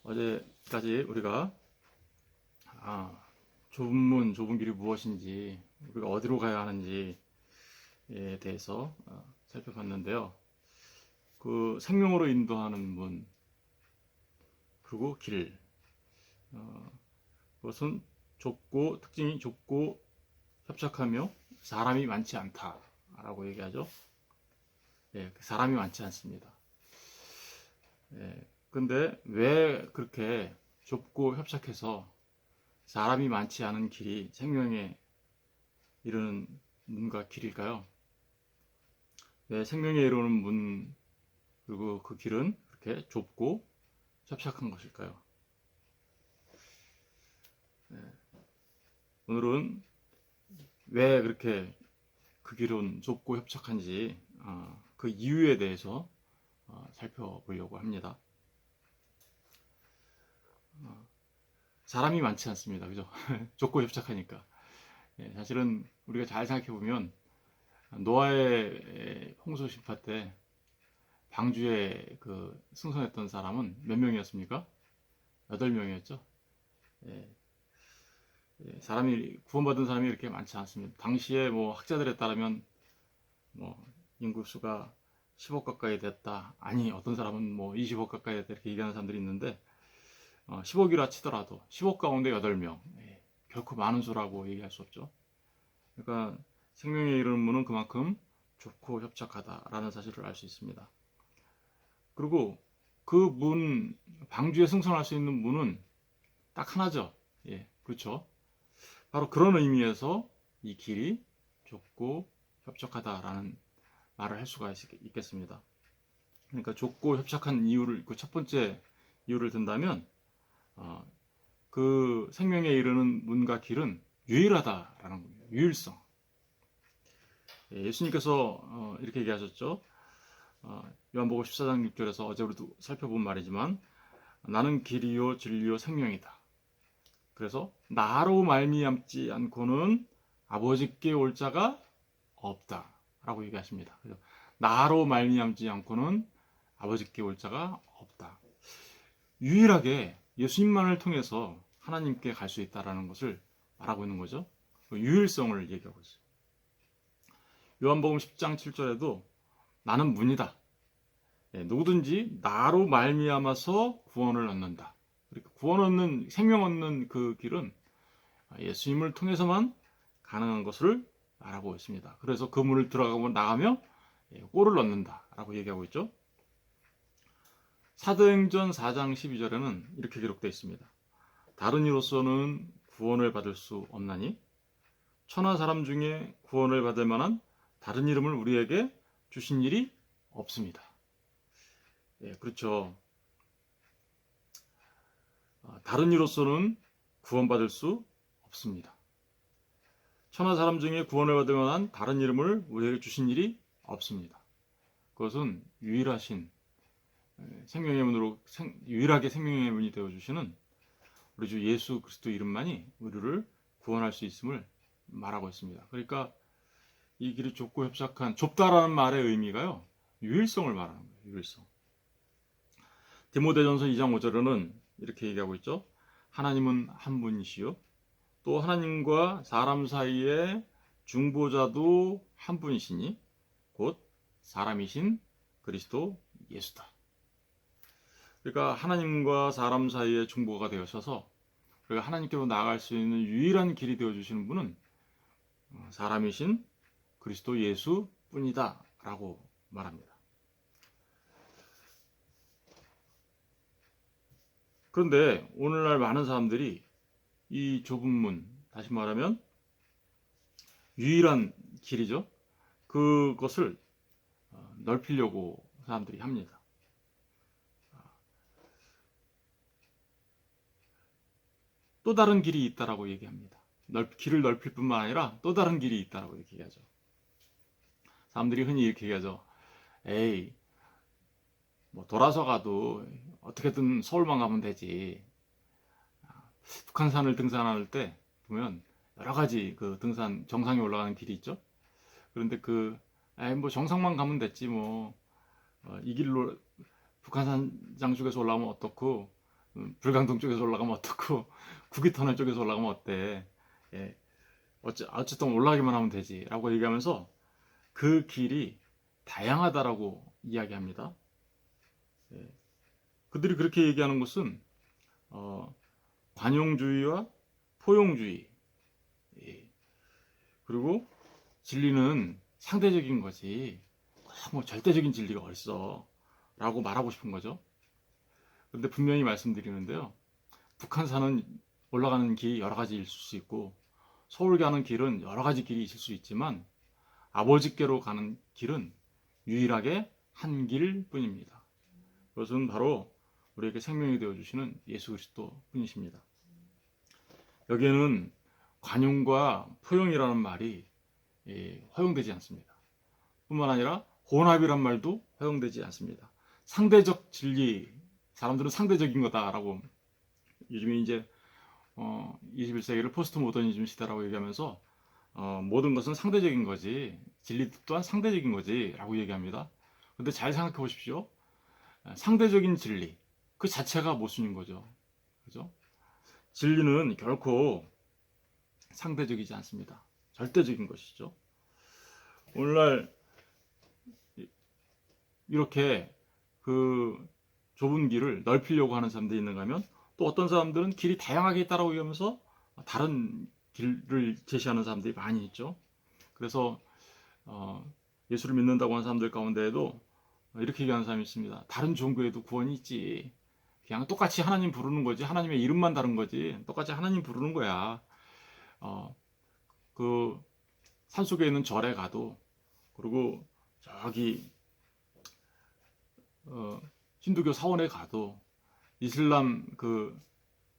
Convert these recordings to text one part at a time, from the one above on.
어제까지 우리가 좁은 문, 좁은 길이 무엇인지, 우리가 어디로 가야 하는지에 대해서 살펴봤는데요. 그 생명으로 인도하는 문, 그리고 길, 그것은 특징이 좁고 협착하며 사람이 많지 않다라고 얘기하죠. 사람이 많지 않습니다. 근데 왜 그렇게 좁고 협착해서 사람이 많지 않은 길이 생명에 이르는 문과 길일까요? 왜 생명에 이르는 문, 그리고 그 길은 그렇게 좁고 협착한 것일까요? 오늘은 왜 그렇게 그 길은 좁고 협착한지 그 이유에 대해서 살펴보려고 합니다. 사람이 많지 않습니다. 그죠? 좁고 협착하니까. 사실은 우리가 잘 생각해보면 노아의 홍수 심파 때 방주에 승선했던 사람은 몇 명이었습니까? 8명이었죠. 사람이 구원받은 사람이 이렇게 많지 않습니다. 당시에 뭐 학자들에 따르면 뭐 인구수가 10억 가까이 됐다. 아니 어떤 사람은 뭐 20억 가까이 됐다 이렇게 얘기하는 사람들이 있는데 10억이라 치더라도 10억 가운데 8명 결코 많은 수라고 얘기할 수 없죠. 그러니까 생명에 이르는 문은 그만큼 좁고 협착하다라는 사실을 알 수 있습니다. 그리고 그 문, 방주에 승선할 수 있는 문은 딱 하나죠. 그렇죠. 바로 그런 의미에서 이 길이 좁고 협착하다라는 말을 할 수가 있겠습니다. 그러니까 좁고 협착한 이유를, 그 첫 번째 이유를 든다면 그 생명에 이르는 문과 길은 유일하다라는 겁니다. 유일성. 예수님께서 이렇게 얘기하셨죠. 요한복음 14장 6절에서 어제 우리도 살펴본 말이지만 나는 길이요 진리요 생명이다. 그래서 나로 말미암지 않고는 아버지께 올 자가 없다라고 얘기하십니다. 그래서 나로 말미암지 않고는 아버지께 올 자가 없다. 유일하게 예수님만을 통해서 하나님께 갈 수 있다라는 것을 말하고 있는 거죠. 유일성을 얘기하고 있어요. 요한복음 10장 7절에도 나는 문이다. 누구든지 나로 말미암아서 구원을 얻는다. 구원 얻는, 생명 얻는 그 길은 예수님을 통해서만 가능한 것을 말하고 있습니다. 그래서 그 문을 들어가고 나가며 꼴을 얻는다라고 얘기하고 있죠. 사도행전 4장 12절에는 이렇게 기록되어 있습니다. 다른 이로서는 구원을 받을 수 없나니 천하 사람 중에 구원을 받을 만한 다른 이름을 우리에게 주신 일이 없습니다. 그렇죠. 다른 이로서는 구원받을 수 없습니다. 천하 사람 중에 구원을 받을 만한 다른 이름을 우리에게 주신 일이 없습니다. 그것은 유일하신 생명의 문으로 유일하게 생명의 문이 되어 주시는 우리 주 예수 그리스도 이름만이 우리를 구원할 수 있음을 말하고 있습니다. 그러니까 이 길이 좁고 협착한, 좁다라는 말의 의미가요, 유일성을 말하는 거예요. 유일성. 디모데전서 2장 5절에는 이렇게 얘기하고 있죠. 하나님은 한 분이시요 또 하나님과 사람 사이의 중보자도 한 분이시니 곧 사람이신 그리스도 예수다. 그러니까 하나님과 사람 사이의 중보가 되어셔서 우리가 하나님께로 나아갈 수 있는 유일한 길이 되어주시는 분은 사람이신 그리스도 예수 뿐이다 라고 말합니다. 그런데 오늘날 많은 사람들이 이 좁은 문, 다시 말하면 유일한 길이죠. 그것을 넓히려고 사람들이 합니다. 또 다른 길이 있다라고 얘기합니다. 길을 넓힐 뿐만 아니라 또 다른 길이 있다라고 얘기하죠. 사람들이 흔히 이렇게 얘기하죠. 에이, 뭐 돌아서 가도 어떻게든 서울만 가면 되지. 북한산을 등산할 때 보면 여러 가지 그 등산 정상에 올라가는 길이 있죠. 그런데 뭐 정상만 가면 됐지 뭐 이 길로 북한산 장쪽에서 올라오면 어떻고 불광동 쪽에서 올라가면 어떻고 구기터널 쪽에서 올라가면 어때? 예, 어쨌든 올라가기만 하면 되지라고 얘기하면서 그 길이 다양하다라고 이야기합니다. 예, 그들이 그렇게 얘기하는 것은 관용주의와 포용주의, 예, 그리고 진리는 상대적인 거지 뭐 절대적인 진리가 어딨어 라고 말하고 싶은 거죠. 그런데 분명히 말씀드리는데요, 북한산은 올라가는 길이 여러 가지 있을 수 있고 서울 가는 길은 여러 가지 길이 있을 수 있지만 아버지께로 가는 길은 유일하게 한 길뿐입니다. 그것은 바로 우리에게 생명이 되어주시는 예수 그리스도 뿐이십니다. 여기에는 관용과 포용이라는 말이 허용되지 않습니다. 뿐만 아니라 혼합이란 말도 허용되지 않습니다. 상대적 진리, 사람들은 상대적인 거다라고 요즘에 이제 21세기를 포스트 모더니즘 시대라고 얘기하면서 모든 것은 상대적인 거지, 진리 또한 상대적인 거지 라고 얘기합니다. 근데 잘 생각해 보십시오. 상대적인 진리 그 자체가 모순인 거죠. 그죠? 진리는 결코 상대적이지 않습니다. 절대적인 것이죠. 오늘날 이렇게 그 좁은 길을 넓히려고 하는 사람들이 있는가 하면 또 어떤 사람들은 길이 다양하게 있다라고 얘기하면서 다른 길을 제시하는 사람들이 많이 있죠. 그래서 예수를 믿는다고 하는 사람들 가운데에도 이렇게 얘기하는 사람이 있습니다. 다른 종교에도 구원이 있지. 그냥 똑같이 하나님 부르는 거지. 하나님의 이름만 다른 거지. 똑같이 하나님 부르는 거야. 그 산속에 있는 절에 가도, 그리고 저기 힌두교 사원에 가도, 이슬람 그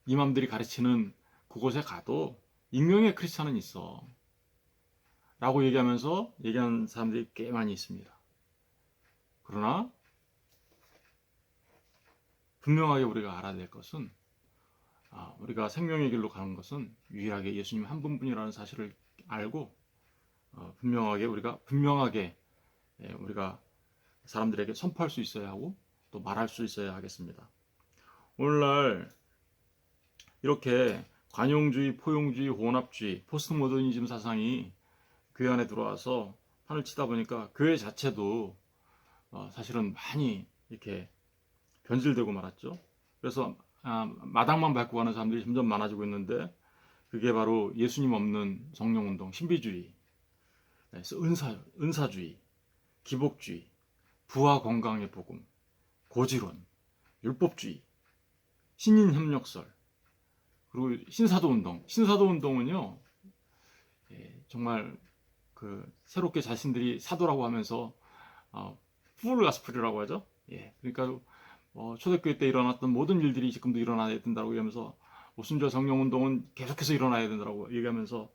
이맘들이 가르치는 그곳에 가도 익명의 크리스찬은 있어 라고 얘기하는 사람들이 꽤 많이 있습니다. 그러나 분명하게 우리가 알아야 될 것은, 우리가 생명의 길로 가는 것은 유일하게 예수님 한 분뿐이라는 사실을 알고 분명하게 우리가 사람들에게 선포할 수 있어야 하고 또 말할 수 있어야 하겠습니다. 오늘날 이렇게 관용주의, 포용주의, 혼합주의, 포스트 모더니즘 사상이 교회 안에 들어와서 판을 치다 보니까 교회 자체도 사실은 많이 이렇게 변질되고 말았죠. 그래서 마당만 밟고 가는 사람들이 점점 많아지고 있는데, 그게 바로 예수님 없는 성령운동, 신비주의, 은사주의, 기복주의, 부와 건강의 복음, 고지론, 율법주의, 신인협력설, 그리고 신사도운동. 신사도운동은요, 정말 새롭게 자신들이 사도라고 하면서 풀 가스프리라고 하죠. 그러니까 초대교회 때 일어났던 모든 일들이 지금도 일어나야 된다고 얘기하면서, 오순절 성령운동은 계속해서 일어나야 된다고 얘기하면서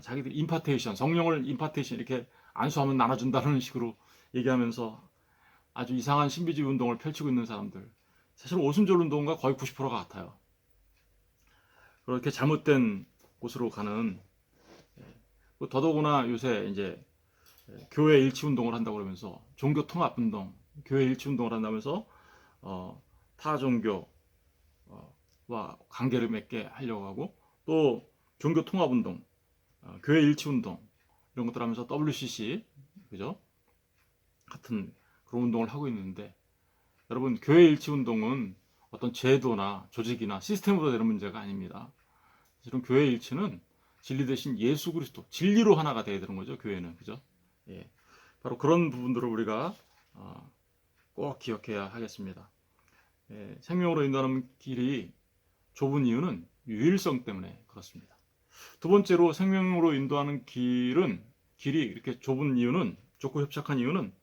자기들 임파테이션, 성령을 임파테이션 이렇게 안수하면 나눠준다는 식으로 얘기하면서 아주 이상한 신비주의 운동을 펼치고 있는 사람들, 사실 오순절 운동과 거의 90%가 같아요. 그렇게 잘못된 곳으로 가는, 더더구나 요새 이제 교회 일치 운동을 한다고 그러면서 종교 통합 운동, 교회 일치 운동을 한다면서 타 종교와 관계를 맺게 하려고 하고, 또 종교 통합 운동, 교회 일치 운동 이런 것들 하면서 WCC, 그죠? 같은 그런 운동을 하고 있는데, 여러분, 교회 일치 운동은 어떤 제도나 조직이나 시스템으로 되는 문제가 아닙니다. 사실은 교회 일치는 진리 대신 예수 그리스도, 진리로 하나가 되어야 되는 거죠, 교회는. 그죠? 바로 그런 부분들을 우리가 꼭 기억해야 하겠습니다. 생명으로 인도하는 길이 좁은 이유는 유일성 때문에 그렇습니다. 두 번째로, 생명으로 인도하는 길이 이렇게 좁은 이유는, 좁고 협착한 이유는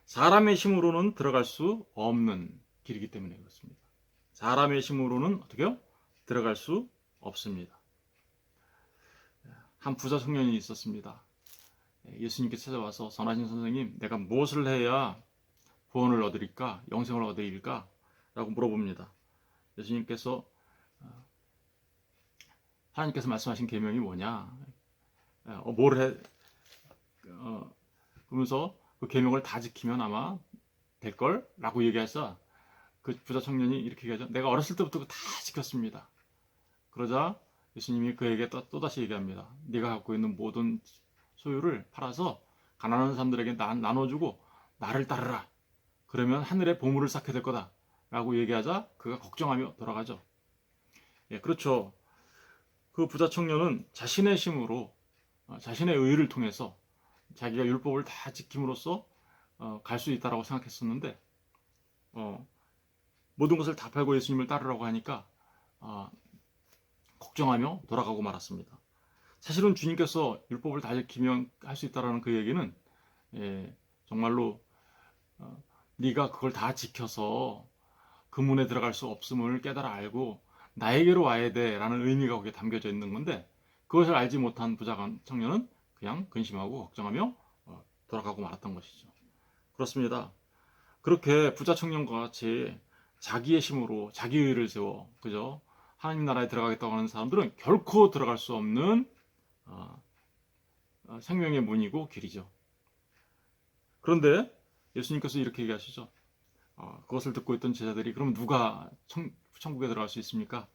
사람의 힘으로는 들어갈 수 없는 길이기 때문에 그렇습니다. 사람의 힘으로는 어떻게요? 들어갈 수 없습니다. 한 부자 청년이 있었습니다. 예수님께 찾아와서, 선하신 선생님, 내가 무엇을 해야 구원을 얻으리까? 영생을 얻으리까? 라고 물어봅니다. 예수님께서, 하나님께서 말씀하신 계명이 뭐냐? 뭘 해? 그러면서 그 계명을 다 지키면 아마 될걸? 라고 얘기해서 그 부자 청년이 이렇게 얘기하죠. 내가 어렸을 때부터 그거 다 지켰습니다. 그러자 예수님이 그에게 또다시 얘기합니다. 네가 갖고 있는 모든 소유를 팔아서 가난한 사람들에게 나눠주고 나를 따르라. 그러면 하늘에 보물을 쌓게 될 거다. 라고 얘기하자 그가 걱정하며 돌아가죠. 예, 그렇죠. 그 부자 청년은 자신의 힘으로 자신의 의를 통해서 자기가 율법을 다 지킴으로써 갈 수 있다라고 생각했었는데 모든 것을 다 팔고 예수님을 따르라고 하니까 걱정하며 돌아가고 말았습니다. 사실은 주님께서 율법을 다 지키면 할 수 있다라는 그 얘기는 정말로 네가 그걸 다 지켜서 그 문에 들어갈 수 없음을 깨달아 알고 나에게로 와야 돼라는 의미가 거기에 담겨져 있는 건데 그것을 알지 못한 부자 청년은 그냥 근심하고 걱정하며 돌아가고 말았던 것이죠. 그렇습니다. 그렇게 부자 청년과 같이 자기의 힘으로 자기 의를 세워 그죠? 하나님 나라에 들어가겠다고 하는 사람들은 결코 들어갈 수 없는 생명의 문이고 길이죠. 그런데 예수님께서 이렇게 얘기하시죠. 그것을 듣고 있던 제자들이 그럼 누가 천국에 들어갈 수 있습니까?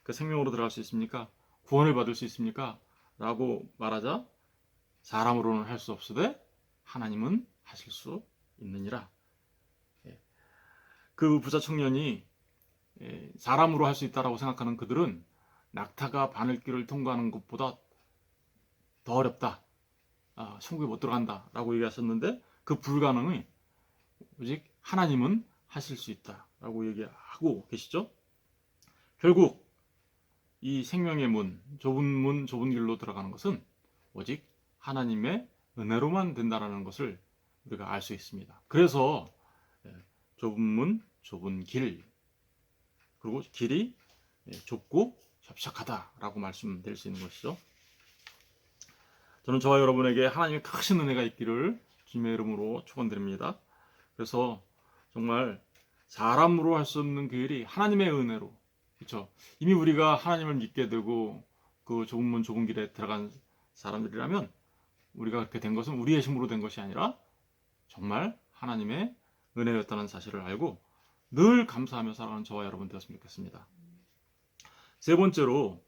그 생명으로 들어갈 수 있습니까? 구원을 받을 수 있습니까? 라고 말하자 사람으로는 할 수 없으되 하나님은 하실 수 있느니라. 그 부자 청년이 사람으로 할 수 있다라고 생각하는 그들은 낙타가 바늘길을 통과하는 것보다 더 어렵다. 천국에 못 들어간다 라고 얘기하셨는데 그 불가능이 오직 하나님은 하실 수 있다 라고 얘기하고 계시죠. 결국 이 생명의 문, 좁은 길로 들어가는 것은 오직 하나님의 은혜로만 된다라는 것을 우리가 알 수 있습니다. 그래서 좁은 문, 좁은 길, 그리고 길이 좁고 협착하다라고 말씀드릴 수 있는 것이죠. 저는 저와 여러분에게 하나님의 크신 은혜가 있기를 주님의 이름으로 축원드립니다. 그래서 정말 사람으로 할 수 없는 그 일이 하나님의 은혜로, 그렇죠? 이미 우리가 하나님을 믿게 되고 그 좁은 문 좁은 길에 들어간 사람들이라면 우리가 그렇게 된 것은 우리의 힘으로 된 것이 아니라 정말 하나님의 은혜였다는 사실을 알고 늘 감사하며 살아가는 저와 여러분 되었으면 좋겠습니다. 세 번째로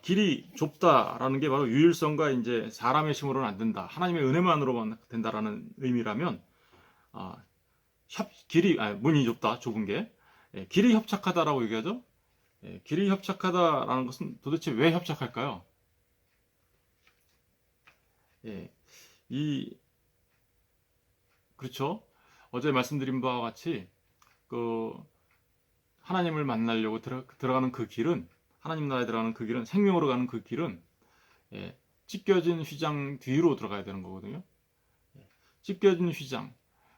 길이 좁다라는 게 바로 유일성과 이제 사람의 힘으로는 안 된다. 하나님의 은혜만으로만 된다라는 의미라면 문이 좁다, 좁은 게 길이 협착하다라고 얘기하죠. 길이 협착하다라는 것은 도대체 왜 협착할까요? 그렇죠. 어제 말씀드린 바와 같이 그 하나님을 만나려고 들어가는 그 길은 하나님 나라에 들어가는 그 길은 생명으로 가는 그 길은 찢겨진 휘장 뒤로 들어가야 되는 거거든요. 찢겨진 휘장.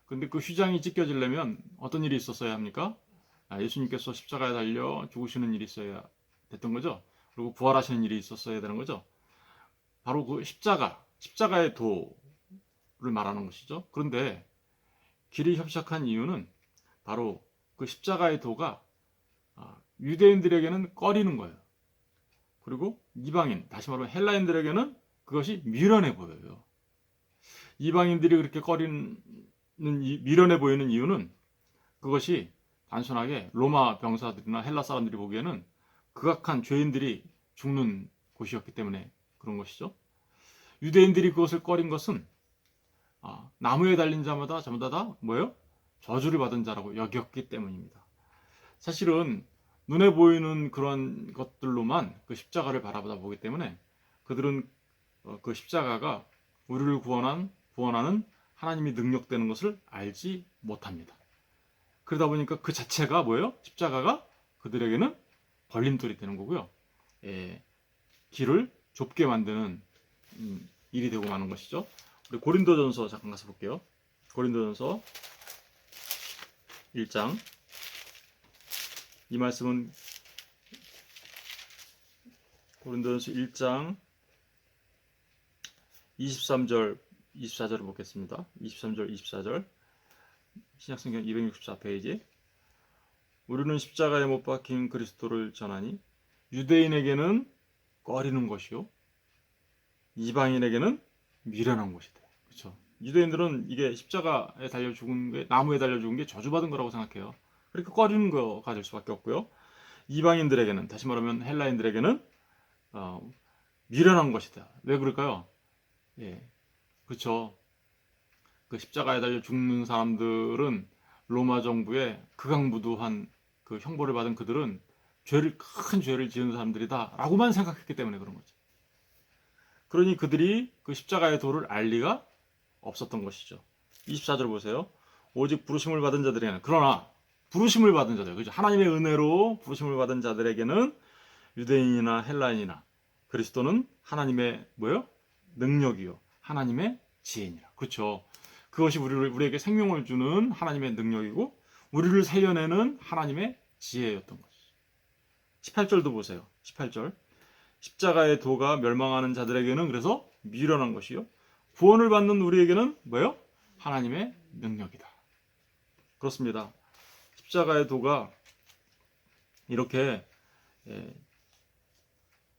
근데 그 휘장이 찢겨지려면 어떤 일이 있었어야 합니까? 예수님께서 십자가에 달려 죽으시는 일이 있어야 됐던 거죠. 그리고 부활하시는 일이 있었어야 되는 거죠. 바로 그 십자가의 도를 말하는 것이죠. 그런데 길이 협착한 이유는 바로 그 십자가의 도가 유대인들에게는 꺼리는 거예요. 그리고 이방인, 다시 말하면 헬라인들에게는 그것이 미련해 보여요. 이방인들이 그렇게 미련해 보이는 이유는 그것이 단순하게 로마 병사들이나 헬라 사람들이 보기에는 극악한 죄인들이 죽는 곳이었기 때문에 그런 것이죠. 유대인들이 그것을 꺼린 것은 나무에 달린 자마다 전부 다 뭐예요? 저주를 받은 자라고 여겼기 때문입니다. 사실은 눈에 보이는 그런 것들로만 그 십자가를 바라보다 보기 때문에 그들은 그 십자가가 우리를 구원하는 하나님이 능력되는 것을 알지 못합니다. 그러다 보니까 그 자체가 뭐예요? 십자가가 그들에게는 걸림돌이 되는 거고요. 길을 좁게 만드는 일이 되고 마는 것이죠. 우리 고린도전서 잠깐 가서 볼게요. 고린도전서 1장. 이 말씀은 고린도전서 1장 23절 24절을 보겠습니다. 23절 24절 신약성경 264페이지. 우리는 십자가에 못 박힌 그리스도를 전하니 유대인에게는 꺼리는 것이요 이방인에게는 미련한 것이다. 그렇죠? 유대인들은 이게 십자가에 달려 죽은 게 나무에 달려 죽은 게 저주받은 거라고 생각해요. 그렇게 꺼리는 거가 될 수밖에 없고요. 이방인들에게는, 다시 말하면 헬라인들에게는 미련한 것이다. 왜 그럴까요? 예, 그렇죠. 그 십자가에 달려 죽는 사람들은 로마 정부의 극악무도한 그 형벌을 받은 그들은 큰 죄를 지은 사람들이다라고만 생각했기 때문에 그런 거죠. 그러니 그들이 그 십자가의 도를 알 리가 없었던 것이죠. 24절 보세요. 오직 부르심을 받은 자들에게는, 그러나 부르심을 받은 자들, 그죠? 하나님의 은혜로 부르심을 받은 자들에게는 유대인이나 헬라인이나 그리스도는 하나님의 뭐요? 능력이요. 하나님의 지혜니라. 그렇죠. 그것이 우리에게 생명을 주는 하나님의 능력이고 우리를 살려내는 하나님의 지혜였던 것이죠. 18절도 보세요. 18절. 십자가의 도가 멸망하는 자들에게는 그래서 미련한 것이요. 구원을 받는 우리에게는 뭐요? 하나님의 능력이다. 그렇습니다. 십자가의 도가 이렇게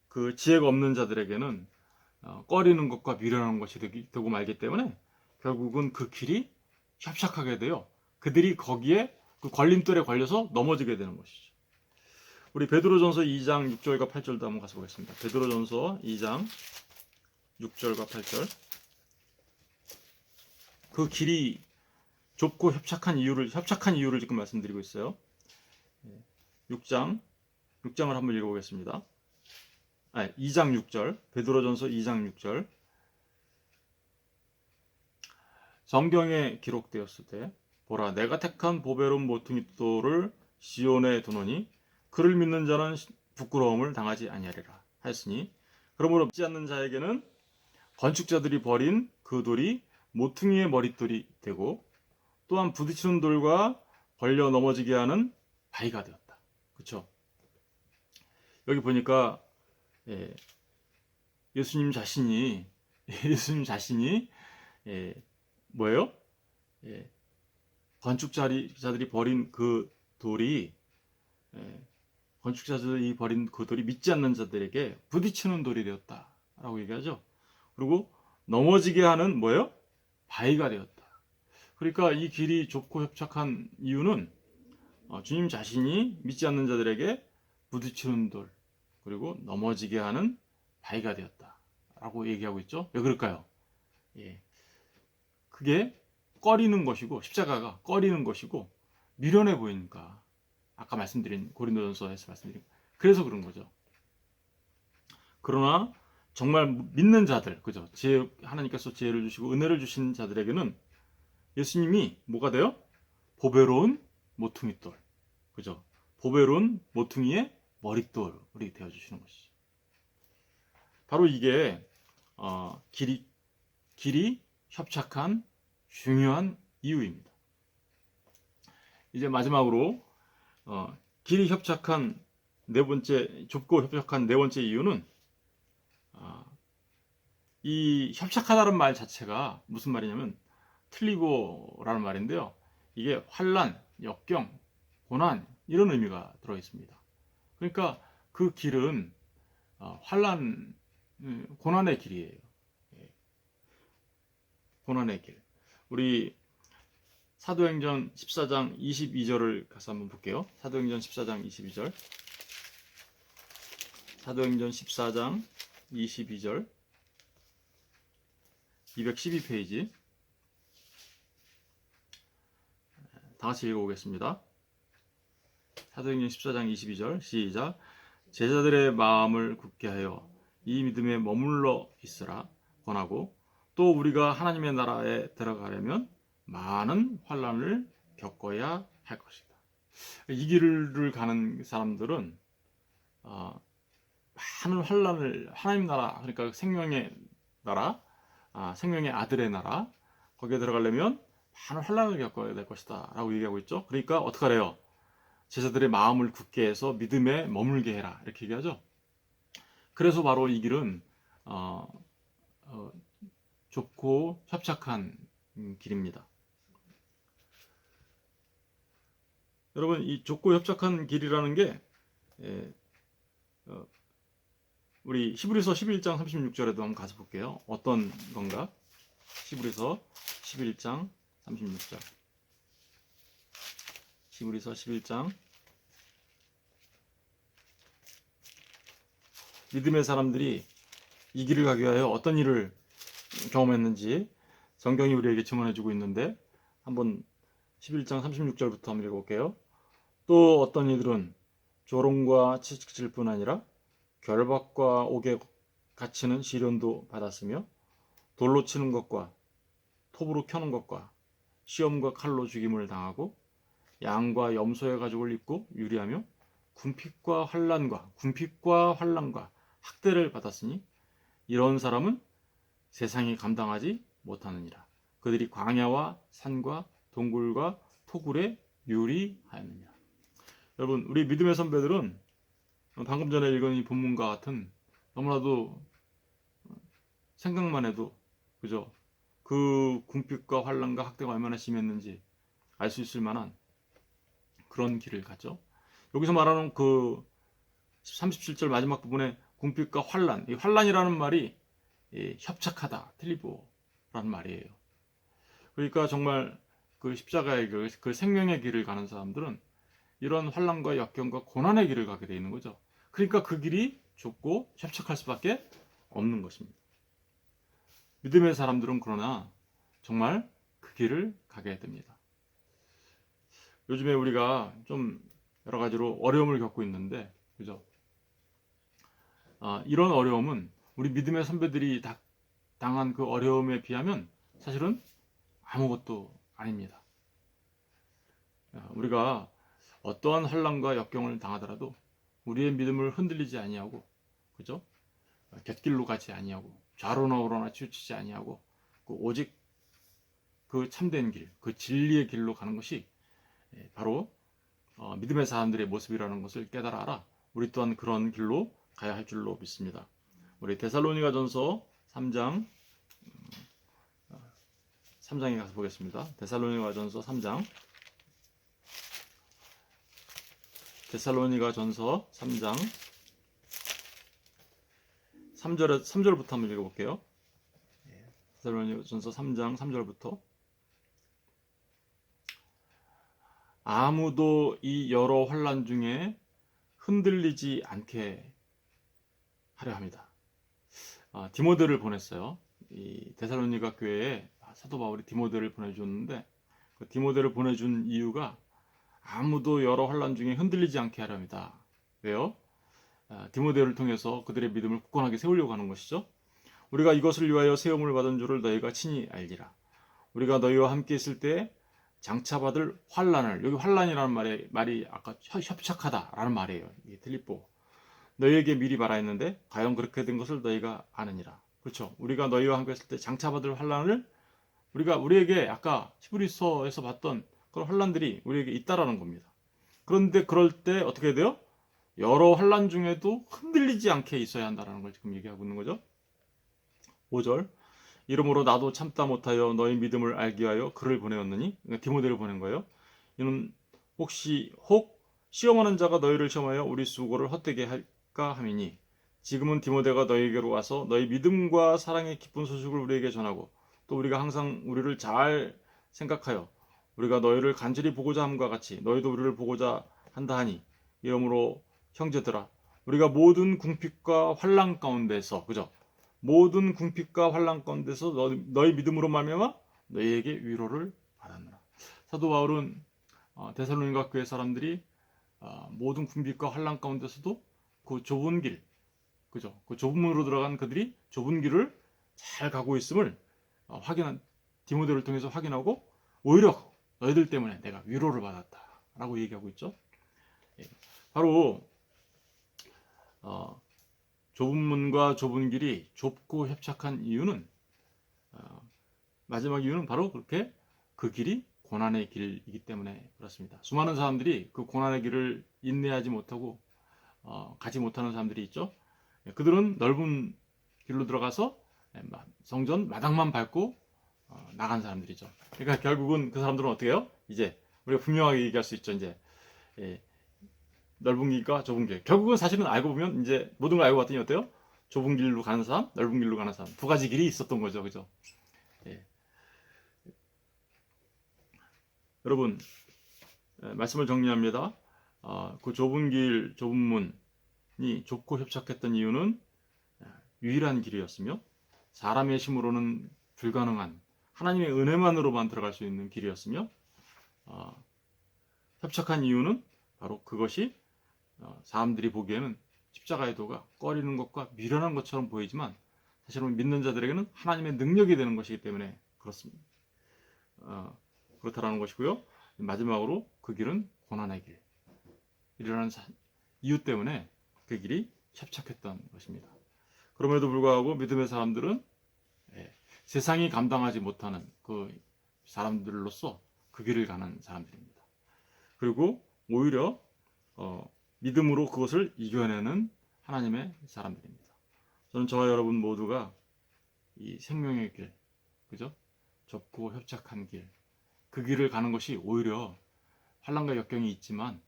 그 지혜가 없는 자들에게는 꺼리는 것과 미련한 것이 되고 말기 때문에 결국은 그 길이 협착하게 돼요. 그들이 거기에 그 걸림돌에 걸려서 넘어지게 되는 것이죠. 우리 베드로전서 2장 6절과 8절도 한번 가서 보겠습니다. 베드로전서 2장 6절과 8절. 그 길이 좁고 협착한 이유를 지금 말씀드리고 있어요. 6장을 한번 읽어보겠습니다. 2장 6절, 베드로전서 2장 6절. 성경에 기록되었을 때 보라 내가 택한 보배로운 모퉁이 돌을 시온에 두노니 그를 믿는 자는 부끄러움을 당하지 아니하리라 하였으니 그러므로 믿지 않는 자에게는 건축자들이 버린 그 돌이 모퉁이의 머릿돌이 되고 또한 부딪히는 돌과 걸려 넘어지게 하는 바위가 되었다. 그렇죠? 여기 보니까 예수님 자신이 뭐예요? 건축자들이 버린 그 돌이 건축자들이 버린 그 돌이 믿지 않는 자들에게 부딪히는 돌이 되었다라고 얘기하죠. 그리고 넘어지게 하는 뭐예요? 바위가 되었다. 그러니까 이 길이 좁고 협착한 이유는 주님 자신이 믿지 않는 자들에게 부딪히는 돌 그리고 넘어지게 하는 바위가 되었다라고 얘기하고 있죠. 왜 그럴까요? 그게 꺼리는 것이고 십자가가 꺼리는 것이고 미련해 보이니까 아까 말씀드린 고린도전서에서 말씀드린 그래서 그런 거죠. 그러나 정말 믿는 자들, 그죠? 하나님께서 지혜를 주시고 은혜를 주신 자들에게는 예수님이 뭐가 돼요? 보배로운 모퉁이돌, 그죠? 보배로운 모퉁이의 머릿돌이 되어 주시는 것이죠. 바로 이게 길이 협착한 중요한 이유입니다. 이제 마지막으로 길이 협착한 좁고 협착한 네 번째 이유는 이 협착하다는 말 자체가 무슨 말이냐면 틀리고라는 말인데요. 이게 환난, 역경, 고난 이런 의미가 들어 있습니다. 그러니까 그 길은 환난, 고난의 길이에요. 고난의 길. 우리 사도행전 14장 22절을 가서 한번 볼게요. 사도행전 14장 22절. 사도행전 14장 22절. 212페이지. 다 같이 읽어보겠습니다. 사도행전 14장 22절 시작. 제자들의 마음을 굳게 하여 이 믿음에 머물러 있으라 권하고 또 우리가 하나님의 나라에 들어가려면 많은 환난을 겪어야 할 것이다. 이 길을 가는 사람들은 많은 환난을 하나님 나라 그러니까 생명의 나라, 생명의 아들의 나라 거기에 들어가려면 많은 환난을 겪어야 될 것이다 라고 얘기하고 있죠. 그러니까 어떻게 하래요? 제자들의 마음을 굳게 해서 믿음에 머물게 해라 이렇게 얘기하죠. 그래서 바로 이 길은 좁고 협착한 길입니다. 여러분 이 좁고 협착한 길이라는 게 우리 히브리서 11장 36절에도 한번 가서 볼게요. 어떤 건가? 히브리서 11장 36절. 히브리서 11장. 믿음의 사람들이 이 길을 가기 위하여 어떤 일을 경험했는지 성경이 우리에게 증언해주고 있는데, 한번 11장 36절부터 한번 읽어볼게요. 또 어떤 이들은 조롱과 채찍질 뿐 아니라 결박과 옥에 갇히는 시련도 받았으며, 돌로 치는 것과 톱으로 켜는 것과 시험과 칼로 죽임을 당하고, 양과 염소의 가죽을 입고 유리하며 군핍과 환난과 학대를 받았으니, 이런 사람은 세상이 감당하지 못하느니라. 그들이 광야와 산과 동굴과 토굴에 유리하였느니라. 여러분, 우리 믿음의 선배들은 방금 전에 읽은 이 본문과 같은, 너무나도 생각만 해도 그죠, 그 궁핍과 환난과 학대가 얼마나 심했는지 알 수 있을 만한 그런 길을 갔죠. 여기서 말하는 그 37절 마지막 부분에 궁핍과 환난, 이 환난이라는 말이 협착하다, 틀리보라는 말이에요. 그러니까 정말 그 십자가의 길, 그 생명의 길을 가는 사람들은 이런 환난과 역경과 고난의 길을 가게 되어 있는 거죠. 그러니까 그 길이 좁고 협착할 수밖에 없는 것입니다. 믿음의 사람들은 그러나 정말 그 길을 가게 됩니다. 요즘에 우리가 좀 여러 가지로 어려움을 겪고 있는데, 그죠? 이런 어려움은 우리 믿음의 선배들이 당한 그 어려움에 비하면 사실은 아무것도 아닙니다. 우리가 어떠한 환난과 역경을 당하더라도 우리의 믿음을 흔들리지 아니하고, 그죠? 곁길로 가지 아니하고, 좌로나 우로나 치우치지 아니하고, 오직 그 참된 길, 그 진리의 길로 가는 것이 바로 믿음의 사람들의 모습이라는 것을 깨달아 우리 또한 그런 길로 가야 할 줄로 믿습니다. 우리 데살로니가전서 3장에 가서 보겠습니다. 데살로니가전서 3장. 데살로니가전서 3장 3절부터 한번 읽어볼게요. 데살로니가전서 3장 3절부터. 아무도 이 여러 환난 중에 흔들리지 않게 하려 합니다. 디모데를 보냈어요. 이 데살로니가 교회에 사도 바울이 디모데를 보내줬는데, 그 디모데를 보내준 이유가 아무도 여러 환난 중에 흔들리지 않게 하려 합니다. 왜요? 디모데를 통해서 그들의 믿음을 굳건하게 세우려고 하는 것이죠. 우리가 이것을 위하여 세움을 받은 줄을 너희가 친히 알리라. 우리가 너희와 함께 있을 때 장차받을 환난을, 여기 환난이라는 말이 아까 협착하다라는 말이에요. 이게 틀리보. 너희에게 미리 말하였는데 과연 그렇게 된 것을 너희가 아느니라. 그렇죠. 우리가 너희와 함께 있을 때 장차받을 환난을 우리에게 아까 히브리서에서 봤던 그런 환난들이 우리에게 있다라는 겁니다. 그런데 그럴 때 어떻게 돼요? 여러 환난 중에도 흔들리지 않게 있어야 한다라는 걸 지금 얘기하고 있는 거죠. 5절. 이러므로 나도 참다 못하여 너희 믿음을 알기 위하여 그를 보내었느니, 그러니까 디모데를 보낸 거예요. 이는 혹 시험하는 자가 너희를 시험하여 우리 수고를 헛되게 할까 함이니, 지금은 디모데가 너희에게로 와서 너희 믿음과 사랑의 기쁜 소식을 우리에게 전하고, 또 우리가 항상 우리를 잘 생각하여 우리가 너희를 간절히 보고자 함과 같이 너희도 우리를 보고자 한다 하니, 이러므로 형제들아, 우리가 모든 궁핍과 환난 가운데서, 그죠? 모든 궁핍과 환난 가운데서 너희 믿음으로 말미암아 너희에게 위로를 받았노라. 사도 바울은 데살로니가 교회 사람들이 모든 궁핍과 환난 가운데서도 그 좁은 길, 그죠? 그 좁은 문으로 들어간 그들이 좁은 길을 잘 가고 있음을 디모데를 통해서 확인하고, 오히려 너희들 때문에 내가 위로를 받았다라고 얘기하고 있죠. 바로 좁은 문과 좁은 길이 좁고 협착한 이유는, 마지막 이유는 바로 그렇게 그 길이 고난의 길이기 때문에 그렇습니다. 수많은 사람들이 그 고난의 길을 인내하지 못하고 가지 못하는 사람들이 있죠. 그들은 넓은 길로 들어가서 성전 마당만 밟고 나간 사람들이죠. 그러니까 결국은 그 사람들은 어떻게 해요? 이제 우리가 분명하게 얘기할 수 있죠. 이제 넓은 길과 좁은 길. 결국은 사실은 알고 보면 이제 모든 걸 알고 봤더니 어때요? 좁은 길로 가는 사람, 넓은 길로 가는 사람, 두 가지 길이 있었던 거죠, 그죠? 여러분, 말씀을 정리합니다. 그 좁은 길, 좁은 문이 좁고 협착했던 이유는 유일한 길이었으며 사람의 힘으로는 불가능한 하나님의 은혜만으로만 들어갈 수 있는 길이었으며 협착한 이유는 바로 그것이 사람들이 보기에는 십자가의 도가 꺼리는 것과 미련한 것처럼 보이지만 사실은 믿는 자들에게는 하나님의 능력이 되는 것이기 때문에 그렇습니다. 그렇다라는 것이고요. 마지막으로 그 길은 고난의 길이라는 이유 때문에 그 길이 협착했던 것입니다. 그럼에도 불구하고 믿음의 사람들은 세상이 감당하지 못하는 그 사람들로서 그 길을 가는 사람들입니다. 그리고 오히려 믿음으로 그것을 이겨내는 하나님의 사람들입니다. 저는 저와 여러분 모두가 이 생명의 길, 그죠? 좁고 협착한 길, 그 길을 가는 것이 오히려 환난과 역경이 있지만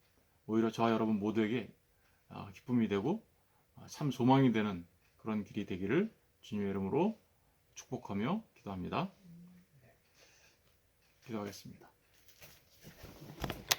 오히려 저와 여러분 모두에게 기쁨이 되고 참 소망이 되는 그런 길이 되기를 주님의 이름으로 축복하며 기도합니다. 기도하겠습니다.